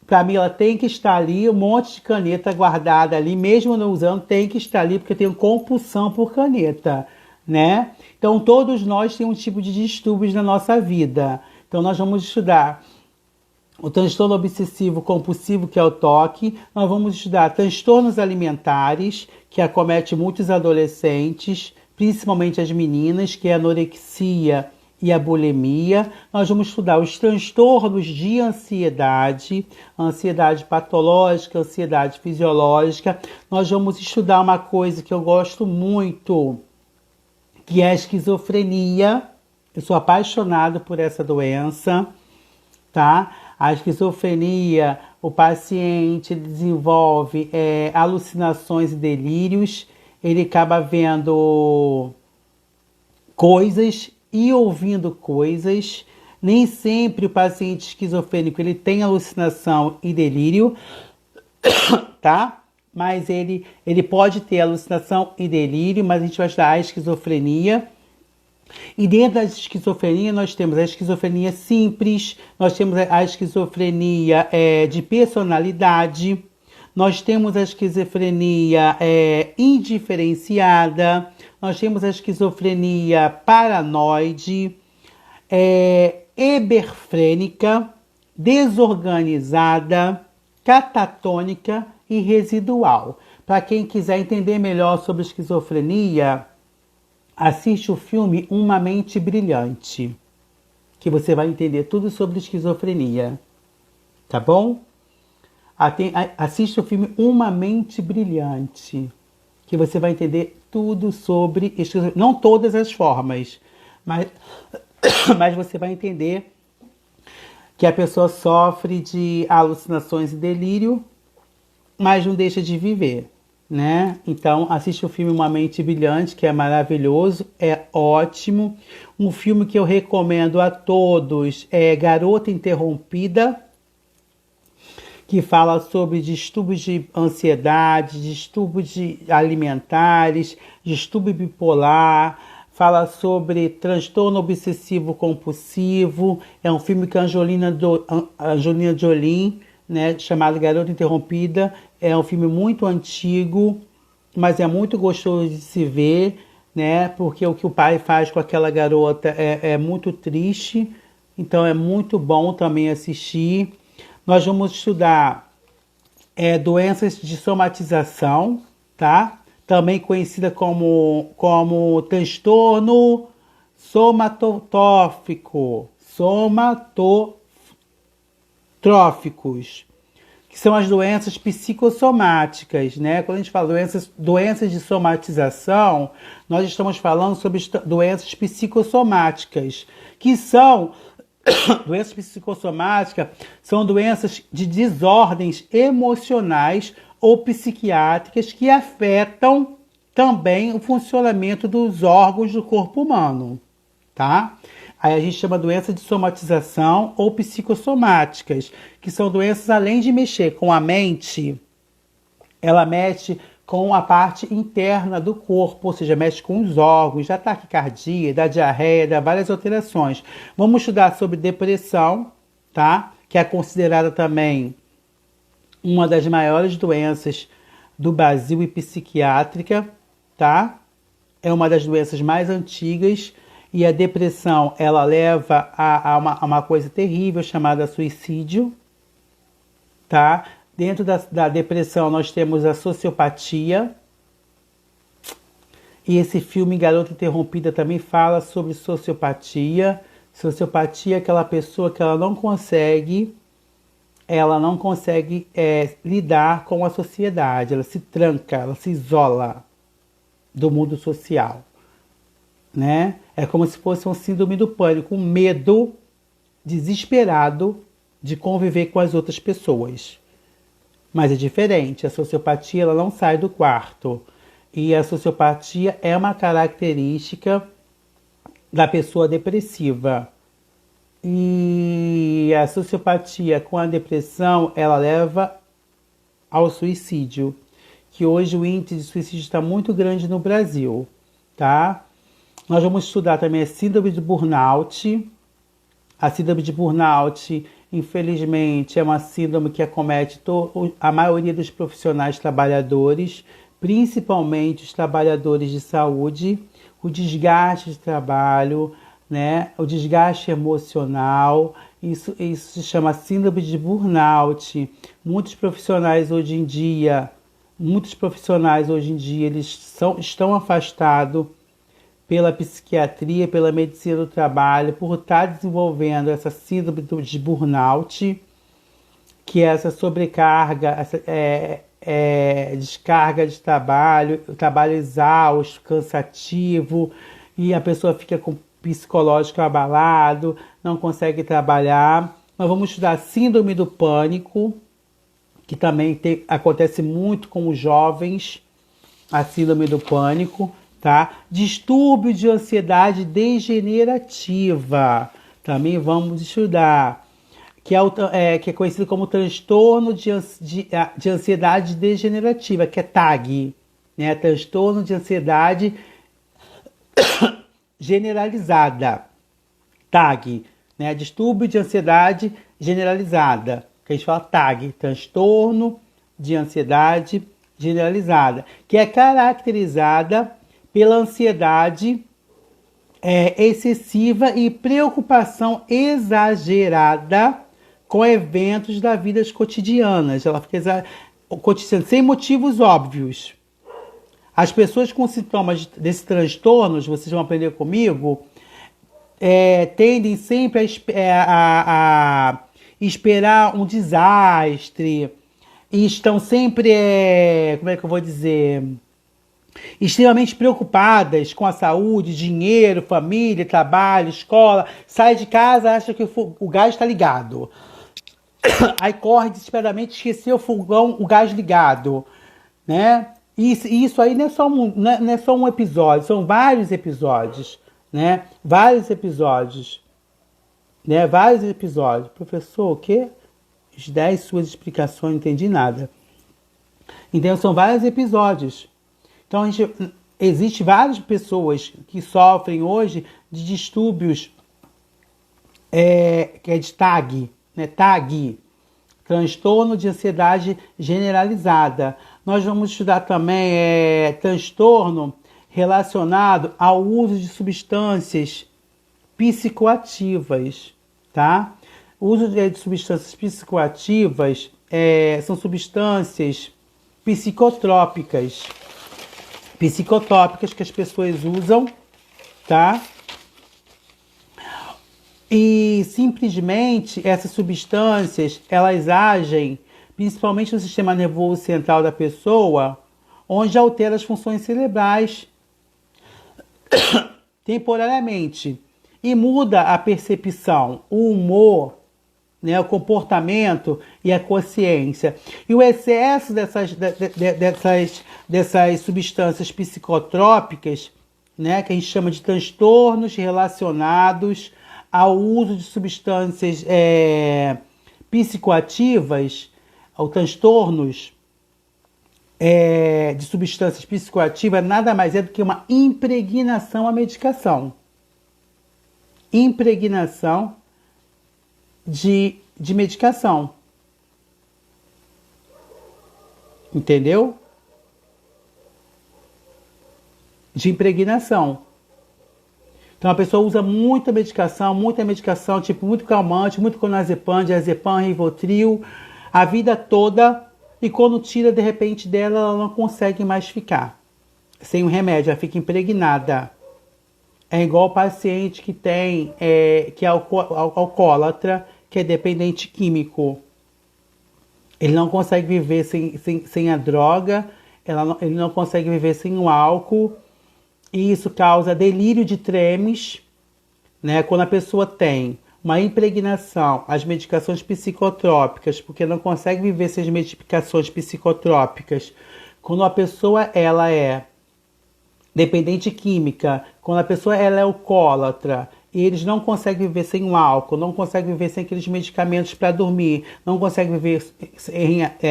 [SPEAKER 1] Para mim, ela tem que estar ali, um monte de caneta guardada ali, mesmo não usando, tem que estar ali, porque eu tenho compulsão por caneta, né? Então, todos nós temos um tipo de distúrbios na nossa vida. Então, nós vamos estudar o transtorno obsessivo compulsivo, que é o TOC. Nós vamos estudar transtornos alimentares, que acomete muitos adolescentes, principalmente as meninas, que é a anorexia e a bulimia. Nós vamos estudar os transtornos de ansiedade, ansiedade patológica, ansiedade fisiológica. Nós vamos estudar uma coisa que eu gosto muito, que é a esquizofrenia. Eu sou apaixonado por essa doença, tá? A esquizofrenia, o paciente desenvolve alucinações e delírios, ele acaba vendo coisas e ouvindo coisas. Nem sempre o paciente esquizofrênico ele tem alucinação e delírio, tá? Mas ele pode ter alucinação e delírio, mas a gente vai estudar a esquizofrenia. E dentro da esquizofrenia nós temos a esquizofrenia simples, nós temos a esquizofrenia de personalidade, nós temos a esquizofrenia indiferenciada, nós temos a esquizofrenia paranoide, heberfrênica, desorganizada, catatônica e residual. Para quem quiser entender melhor sobre esquizofrenia, assiste o filme Uma Mente Brilhante, que você vai entender tudo sobre esquizofrenia, tá bom? Assiste o filme Uma Mente Brilhante, que você vai entender tudo sobre esquizofrenia. Não todas as formas, mas você vai entender que a pessoa sofre de alucinações e delírio, mas não deixa de viver, né? Então, assiste o filme Uma Mente Brilhante, que é maravilhoso, é ótimo. Um filme que eu recomendo a todos é Garota Interrompida, que fala sobre distúrbios de ansiedade, distúrbios alimentares, distúrbio bipolar, fala sobre transtorno obsessivo compulsivo. É um filme que a Angelina Jolie, né, chamado Garota Interrompida. É um filme muito antigo, mas é muito gostoso de se ver, né? Porque o que o pai faz com aquela garota é muito triste. Então é muito bom também assistir. Nós vamos estudar doenças de somatização, tá? Também conhecida como transtorno somatotrófico, somatotróficos, que são as doenças psicossomáticas, né? Quando a gente fala doenças de somatização, nós estamos falando sobre doenças psicossomáticas, que são doenças psicossomáticas, são doenças de desordens emocionais ou psiquiátricas que afetam também o funcionamento dos órgãos do corpo humano, tá? Aí a gente chama doença de somatização ou psicossomáticas, que são doenças, além de mexer com a mente, ela mexe com a parte interna do corpo, ou seja, mexe com os órgãos, da taquicardia, da diarreia, dá várias alterações. Vamos estudar sobre depressão, tá? Que é considerada também uma das maiores doenças do Brasil e psiquiátrica, tá? É uma das doenças mais antigas. E a depressão, ela leva a uma coisa terrível chamada suicídio, tá? Dentro da depressão nós temos a sociopatia. E esse filme Garota Interrompida também fala sobre sociopatia. Sociopatia é aquela pessoa que ela não consegue lidar com a sociedade. Ela se tranca, ela se isola do mundo social, né? É como se fosse um síndrome do pânico, um medo desesperado de conviver com as outras pessoas. Mas é diferente, a sociopatia ela não sai do quarto. E a sociopatia é uma característica da pessoa depressiva. E a sociopatia com a depressão, ela leva ao suicídio. que hoje o índice de suicídio está muito grande no Brasil, tá? Nós vamos estudar também a síndrome de burnout. A síndrome de burnout, infelizmente, é uma síndrome que acomete a maioria dos profissionais trabalhadores, principalmente os trabalhadores de saúde, o desgaste de trabalho, né? O desgaste emocional, isso se chama síndrome de burnout. Muitos profissionais hoje em dia, eles estão afastados pela psiquiatria, pela medicina do trabalho, por estar desenvolvendo essa síndrome de burnout, que é essa sobrecarga, essa descarga de trabalho, o trabalho exausto, cansativo, e a pessoa fica com o psicológico abalado, não consegue trabalhar. Nós vamos estudar síndrome do pânico, que também acontece muito com os jovens, a síndrome do pânico, tá? Distúrbio de ansiedade degenerativa, também vamos estudar, que é conhecido como transtorno de ansiedade degenerativa, que é TAG, né? Transtorno de ansiedade generalizada, TAG, né? Distúrbio de ansiedade generalizada, que a gente fala TAG, transtorno de ansiedade generalizada, que é caracterizada pela ansiedade excessiva e preocupação exagerada com eventos da vida cotidianas. Ela fica sem motivos óbvios. As pessoas com sintomas desses transtornos, vocês vão aprender comigo, tendem sempre a esperar um desastre e estão sempre, como é que eu vou dizer, extremamente preocupadas com a saúde, dinheiro, família, trabalho, escola. Sai de casa, acha que o gás está ligado. Aí corre desesperadamente, esqueceu o gás ligado, né? Isso aí não é só um episódio, são vários episódios, né? Vários episódios. Professor, o quê? As 10 suas explicações, não entendi nada. Então, são vários episódios. Então, existe várias pessoas que sofrem hoje de distúrbios que é de TAG, né? TAG, transtorno de ansiedade generalizada. Nós vamos estudar também transtorno relacionado ao uso de substâncias psicoativas, tá? O uso de substâncias psicoativas são substâncias psicotrópicas que as pessoas usam, tá? E simplesmente essas substâncias, elas agem principalmente no sistema nervoso central da pessoa, onde altera as funções cerebrais temporariamente e muda a percepção, o humor, né, o comportamento e a consciência. E o excesso dessas substâncias psicotrópicas, né, que a gente chama de transtornos relacionados ao uso de substâncias psicoativas, ou transtornos de substâncias psicoativas, nada mais é do que uma impregnação à medicação. Impregnação de medicação. Entendeu? De impregnação. Então a pessoa usa muita medicação, tipo muito calmante, muito clonazepam, diazepam, Rivotril, a vida toda, e quando tira de repente dela, ela não consegue mais ficar sem o remédio, ela fica impregnada. É igual o paciente que que é alcoólatra, que é dependente químico. Ele não consegue viver sem a droga, ele não consegue viver sem o álcool, e isso causa delírio de tremes, né? Quando a pessoa tem uma impregnação às medicações psicotrópicas, porque não consegue viver sem as medicações psicotrópicas. Quando a pessoa ela é dependente química, quando a pessoa ela é alcoólatra, e eles não conseguem viver sem o álcool, não conseguem viver sem aqueles medicamentos para dormir, não conseguem viver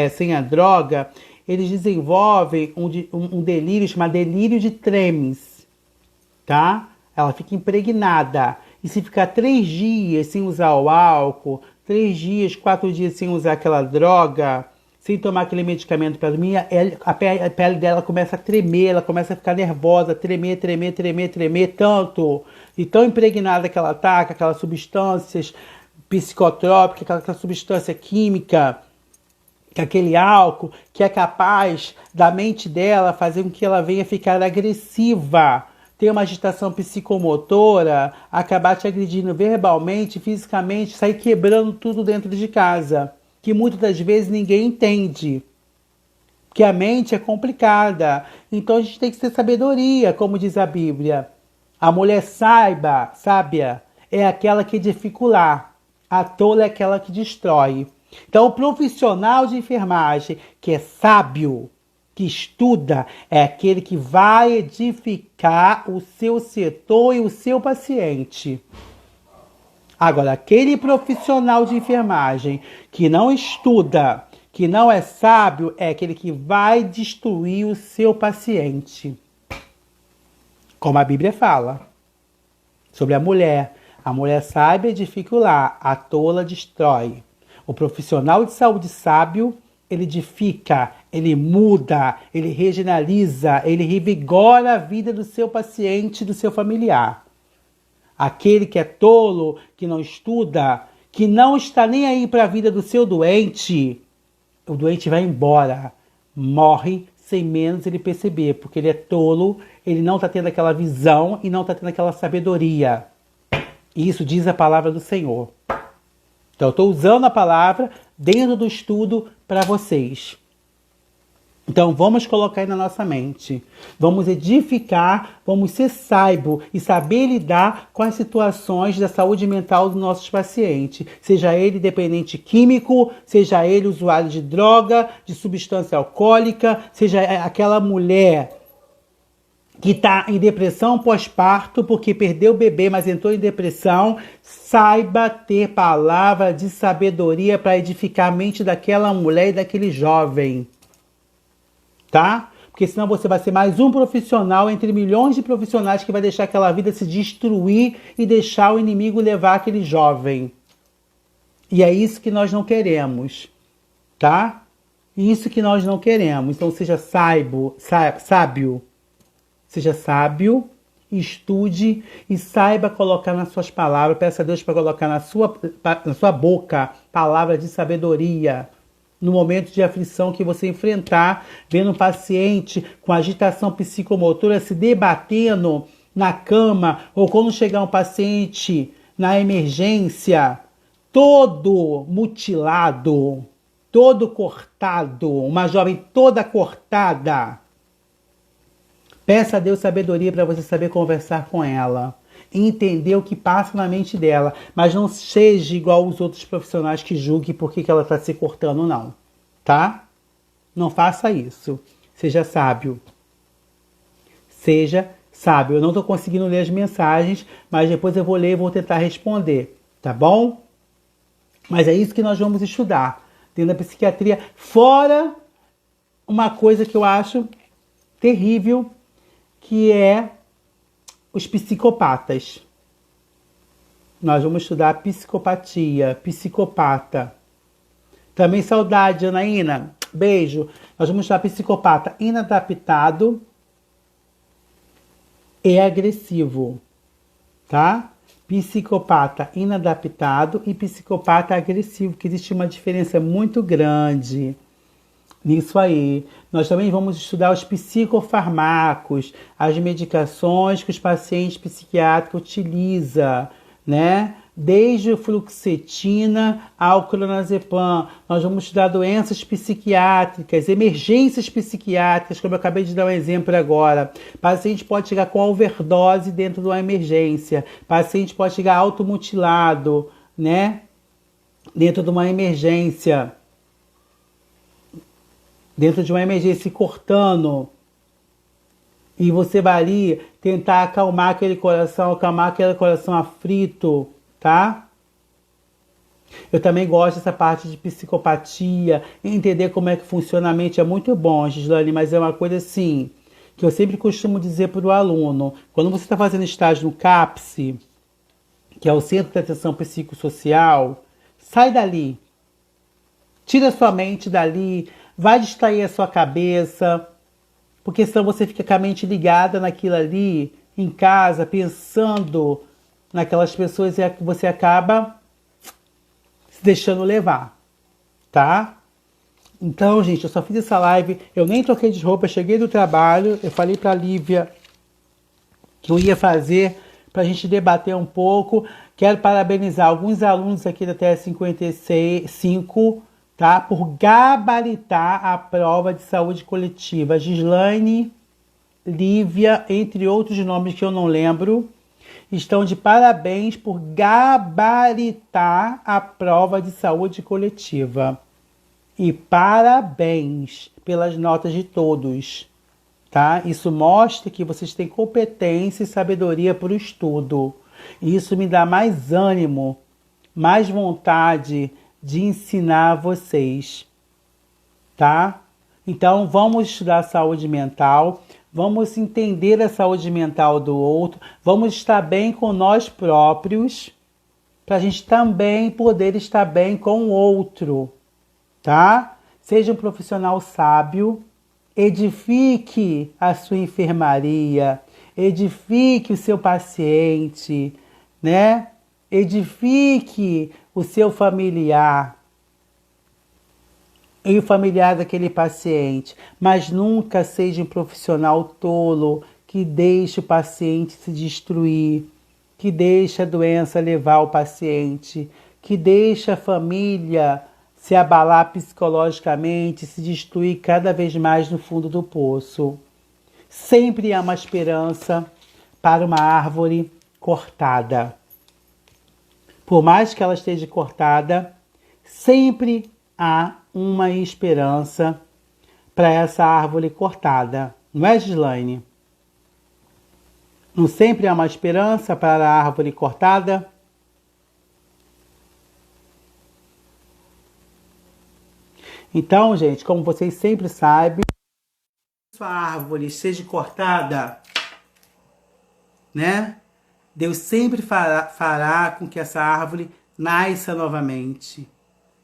[SPEAKER 1] sem a droga, eles desenvolvem um delírio chamado delírio de tremens, tá? Ela fica impregnada. E se ficar 3 dias sem usar o álcool, 3 dias, 4 dias sem usar aquela droga, sem tomar aquele medicamento para dormir, a pele dela começa a tremer, ela começa a ficar nervosa, tremer, tanto, e tão impregnada que ela está com aquelas substâncias psicotrópicas, aquela substância química, que aquele álcool, que é capaz da mente dela fazer com que ela venha ficar agressiva, ter uma agitação psicomotora, acabar te agredindo verbalmente, fisicamente, sair quebrando tudo dentro de casa, que muitas das vezes ninguém entende, que a mente é complicada. Então a gente tem que ter sabedoria, como diz a Bíblia. A mulher sábia, é aquela que edifica o lar, a tola é aquela que destrói. Então o profissional de enfermagem que é sábio, que estuda, é aquele que vai edificar o seu setor e o seu paciente. Agora, aquele profissional de enfermagem que não estuda, que não é sábio, é aquele que vai destruir o seu paciente. Como a Bíblia fala sobre a mulher. A mulher sábia edifica o lar, a tola destrói. O profissional de saúde sábio, ele edifica, ele muda, ele regionaliza, ele revigora a vida do seu paciente, do seu familiar. Aquele que é tolo, que não estuda, que não está nem aí para a vida do seu doente, o doente vai embora, morre sem menos ele perceber, porque ele é tolo, ele não está tendo aquela visão e não está tendo aquela sabedoria. E isso diz a palavra do Senhor. Então eu estou usando a palavra dentro do estudo para vocês. Então vamos colocar aí na nossa mente. Vamos edificar, vamos ser sábio e saber lidar com as situações da saúde mental dos nossos pacientes. Seja ele dependente químico, seja ele usuário de droga, de substância alcoólica, seja aquela mulher que está em depressão pós-parto porque perdeu o bebê, mas entrou em depressão. Saiba ter palavra de sabedoria para edificar a mente daquela mulher e daquele jovem. Tá? Porque senão você vai ser mais um profissional entre milhões de profissionais que vai deixar aquela vida se destruir e deixar o inimigo levar aquele jovem. E é isso que nós não queremos, tá? Isso que nós não queremos. Então seja sábio, seja sábio, estude e saiba colocar nas suas palavras. Peça a Deus para colocar na sua boca palavra de sabedoria. No momento de aflição que você enfrentar, vendo um paciente com agitação psicomotora se debatendo na cama, ou quando chegar um paciente na emergência, todo mutilado, todo cortado, uma jovem toda cortada. Peça a Deus sabedoria para você saber conversar com ela. Entender o que passa na mente dela, mas não seja igual os outros profissionais que julguem por que ela está se cortando, não, tá? Não faça isso. Seja sábio. Seja sábio. Eu não estou conseguindo ler as mensagens, mas depois eu vou ler e vou tentar responder, tá bom? Mas é isso que nós vamos estudar dentro da psiquiatria, fora uma coisa que eu acho terrível, que é os psicopatas. Nós vamos estudar psicopatia, psicopata. Também saudade, Anaína. Beijo. Nós vamos estudar psicopata inadaptado e agressivo. Tá? Psicopata inadaptado e psicopata agressivo, que existe uma diferença muito grande nisso aí. Nós também vamos estudar os psicofarmacos, as medicações que os pacientes psiquiátricos utilizam, né? Desde o fluoxetina ao clonazepam. Nós vamos estudar doenças psiquiátricas, emergências psiquiátricas, como eu acabei de dar um exemplo agora. O paciente pode chegar com overdose dentro de uma emergência. O paciente pode chegar automutilado, né? Dentro de uma emergência. Dentro de uma emergência, se cortando, e você vai ali tentar acalmar aquele coração aflito, tá? Eu também gosto dessa parte de psicopatia, entender como é que funciona a mente é muito bom, Gislane, mas é uma coisa assim, que eu sempre costumo dizer para o aluno, quando você está fazendo estágio no CAPS, que é o Centro de Atenção Psicossocial, sai dali, tira sua mente dali, vai distrair a sua cabeça, porque senão você fica com a mente ligada naquilo ali, em casa, pensando naquelas pessoas e você acaba se deixando levar, tá? Então, gente, eu só fiz essa live, eu nem troquei de roupa, cheguei do trabalho, eu falei pra Lívia que eu ia fazer pra gente debater um pouco. Quero parabenizar alguns alunos aqui da TS 55, tá? Por gabaritar a prova de saúde coletiva. Gislaine, Lívia, entre outros nomes que eu não lembro, estão de parabéns por gabaritar a prova de saúde coletiva. E parabéns pelas notas de todos, tá? Isso mostra que vocês têm competência e sabedoria para o estudo. E isso me dá mais ânimo, mais vontade de ensinar vocês, tá? Então vamos estudar saúde mental, vamos entender a saúde mental do outro, vamos estar bem com nós próprios, para a gente também poder estar bem com o outro, tá? Seja um profissional sábio, edifique a sua enfermaria, edifique o seu paciente, né? Edifique o seu familiar e o familiar daquele paciente, mas nunca seja um profissional tolo que deixe o paciente se destruir, que deixe a doença levar o paciente, que deixe a família se abalar psicologicamente, se destruir cada vez mais no fundo do poço. Sempre há uma esperança para uma árvore cortada. Por mais que ela esteja cortada, sempre há uma esperança para essa árvore cortada. Não é, Gislaine? Não sempre há uma esperança para a árvore cortada? Então, gente, como vocês sempre sabem, sua árvore seja cortada, né? Deus sempre fará com que essa árvore nasça novamente,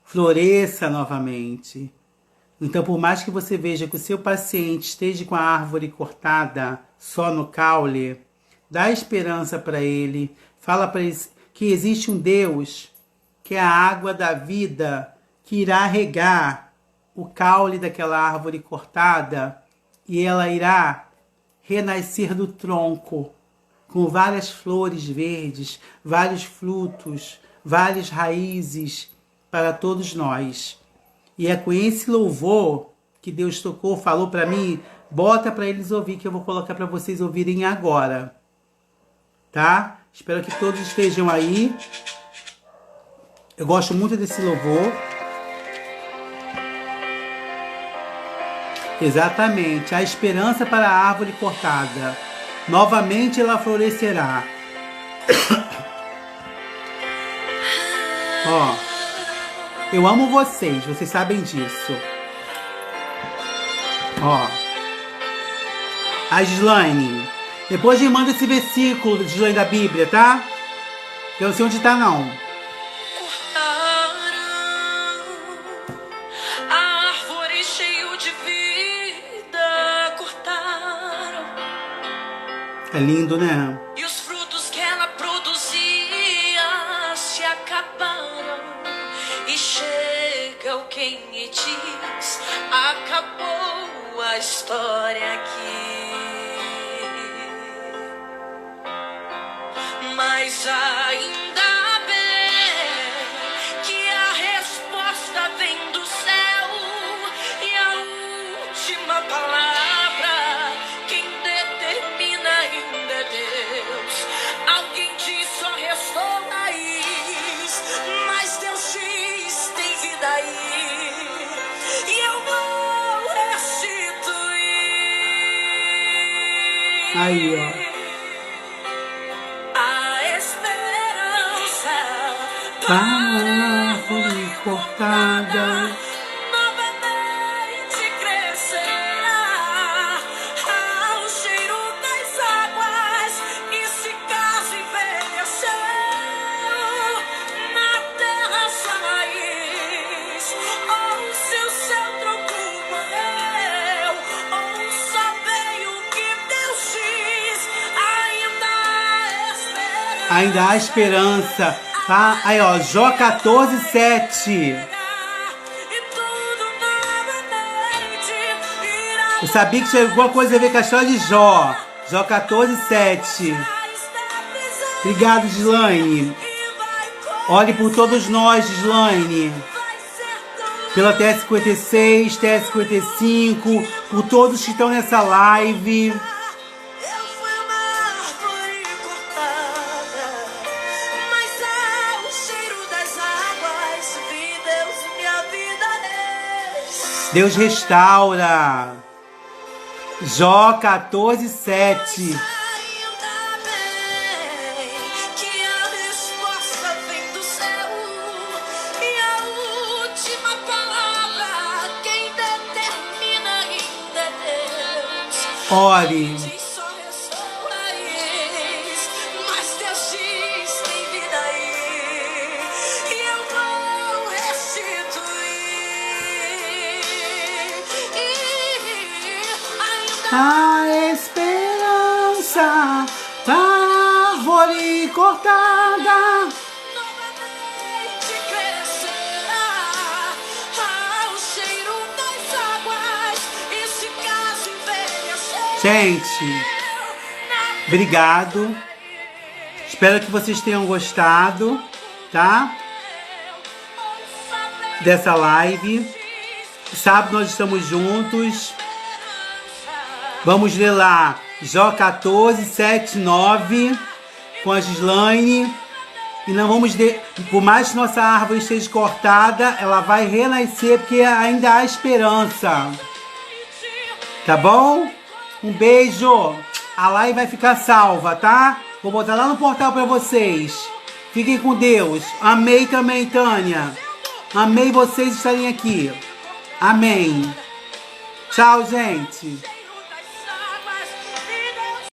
[SPEAKER 1] floresça novamente. Então, por mais que você veja que o seu paciente esteja com a árvore cortada só no caule, dá esperança para ele, fala para ele que existe um Deus, que é a água da vida, que irá regar o caule daquela árvore cortada e ela irá renascer do tronco com várias flores verdes, vários frutos, várias raízes para todos nós. E é com esse louvor que Deus tocou, falou para mim, bota para eles ouvir, que eu vou colocar para vocês ouvirem agora. Tá? Espero que todos estejam aí. Eu gosto muito desse louvor. Exatamente, a esperança para a árvore cortada. Novamente ela florescerá. Ó, eu amo vocês, vocês sabem disso. Ó, a Gislaine, depois me manda esse versículo, Gislaine, da Bíblia, tá? Eu não sei onde tá, não. É lindo, né?
[SPEAKER 2] E os frutos que ela produzia se acabaram. E chega o quem me diz: acabou a história aqui. Mas ainda bem que a resposta vem do céu. E a última palavra
[SPEAKER 1] aí, ó.
[SPEAKER 2] A esperança
[SPEAKER 1] para cortada.
[SPEAKER 2] Novamente crescerá ao cheiro das águas. E se caso envelheceu na terra sua raiz, ou se o seu tronco morreu, ou só veio o que Deus diz,
[SPEAKER 1] Ainda há esperança, tá? Aí, ó, Jó 14:7. Eu sabia que tinha alguma coisa a ver com a história de Jó. Jó 14:7. Obrigado, Gislaine. Ore por todos nós, Gislaine. Pela TS56, TS55, por todos que estão nessa live. Deus restaura. Jó 14:7.
[SPEAKER 2] Que a resposta vem do céu e a última palavra quem determina ainda é Deus.
[SPEAKER 1] Ore.
[SPEAKER 2] Diz só restaurais, mas Deus diz tem vida aí e eu vou restituir.
[SPEAKER 1] A esperança da árvore cortada.
[SPEAKER 2] Novamente crescerá ao cheiro das águas. E se caso envelhecer,
[SPEAKER 1] Gente, obrigado. Espero que vocês tenham gostado, tá? Dessa live. Sábado nós estamos juntos. Vamos ler lá Jó 14:7-9 com a Gislaine. E não vamos por mais que nossa árvore esteja cortada, ela vai renascer porque ainda há esperança. Tá bom? Um beijo. A live vai ficar salva, tá? Vou botar lá no portal pra vocês. Fiquem com Deus. Amei também, Tânia. Amei vocês estarem aqui. Amém. Tchau, gente.